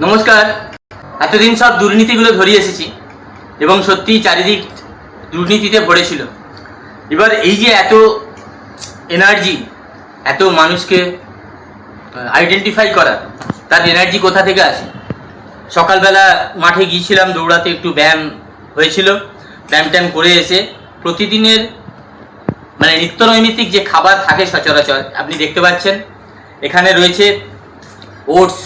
নমস্কার। এতদিন সব দুর্নীতিগুলো ধরিয়ে এসেছি এবং সত্যিই চারিদিক দুর্নীতিতে ভরেছিল। এবার এই যে এত এনার্জি, এত মানুষকে আইডেন্টিফাই করা, তার এনার্জি কোথা থেকে আসে? সকালবেলা মাঠে গিয়েছিলাম দৌড়াতে, একটু ব্যায়াম হয়েছিল, ব্যায়াম ট্যায়াম করে এসে প্রতিদিনের নিত্য নৈমিত্তিক যে খাবার থাকে সচরাচর আপনি দেখতে পাচ্ছেন এখানে রয়েছে ওটস,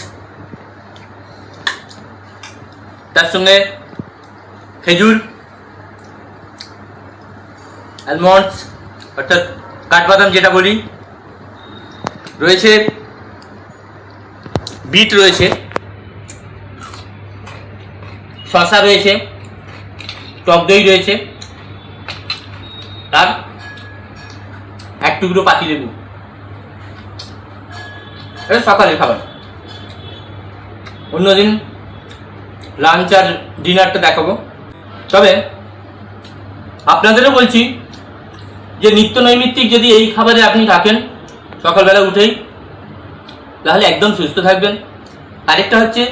তার সঙ্গে খেজুর, আলমন্ডস অর্থাৎ কাঠবাদাম যেটা বলি, রয়েছে বিট, রয়েছে শসা, রয়েছে টক দই, রয়েছে আর এক টুকরো পাতিলেবু। এটা সকালের খাবার। অন্যদিন লাঞ্চ আর ডিনারটা দেখাবো। তবে আপনাদেরও বলছি যে নিত্য নৈমিত্তিক যদি এই খাবারে আপনি থাকেন সকালবেলা উঠেই, তাহলে একদম সুস্থ থাকবেন। আরেকটা হচ্ছে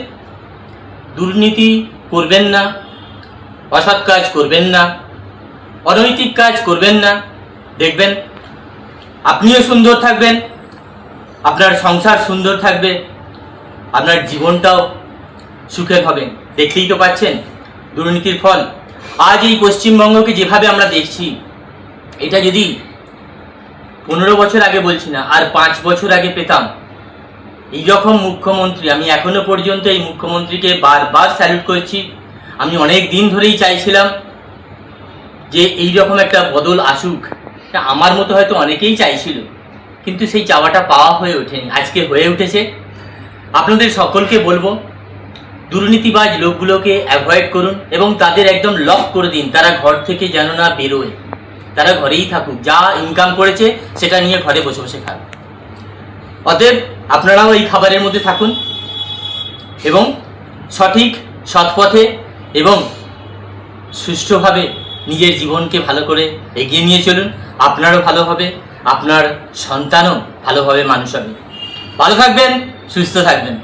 দুর্নীতি করবেন না, অসৎ কাজ করবেন না, অনৈতিক কাজ করবেন না। দেখবেন আপনিও সুন্দর থাকবেন, আপনার সংসার সুন্দর থাকবে, আপনার জীবনটাও সুখের হবে। দেখতেই তো পাচ্ছেন দুর্নীতির ফল। আজ এই পশ্চিমবঙ্গকে যেভাবে আমরা দেখছি, এটা যদি 15 বছর আগে, বলছি না, আর 5 বছর আগে পেতাম এই রকম মুখ্যমন্ত্রী, আমি এখনো পর্যন্ত এই মুখ্যমন্ত্রীকে বারবার স্যালুট করছি। আমি অনেক দিন ধরেই চাইছিলাম যে এই রকম একটা বদল আসুক। আমার মতো হয়তো অনেকেই চাইছিল, কিন্তু সেই চাওয়াটা পাওয়া হয়ে ওঠেনি, আজকে হয়ে উঠেছে। আপনাদের সকলকে বলবো, দুর্নীতিবাজ লোকগুলোকে অ্যাভয়েড করুন এবং তাদের একদম লক করে দিন। তারা ঘর থেকে যেন না বেরোয়, তারা ঘরেই থাকুক, যা ইনকাম করেছে সেটা নিয়ে ঘরে বসে বসে খাবে। অতএব আপনারাও এই খাবারের মধ্যে থাকুন এবং সঠিক সৎপথে এবং সুষ্ঠুভাবে নিজের জীবনকে ভালো করে এগিয়ে নিয়ে চলুন। আপনারও ভালো হবে, আপনার সন্তানও ভালোভাবে মানুষ হবে। ভালো থাকবেন, সুস্থ থাকবেন।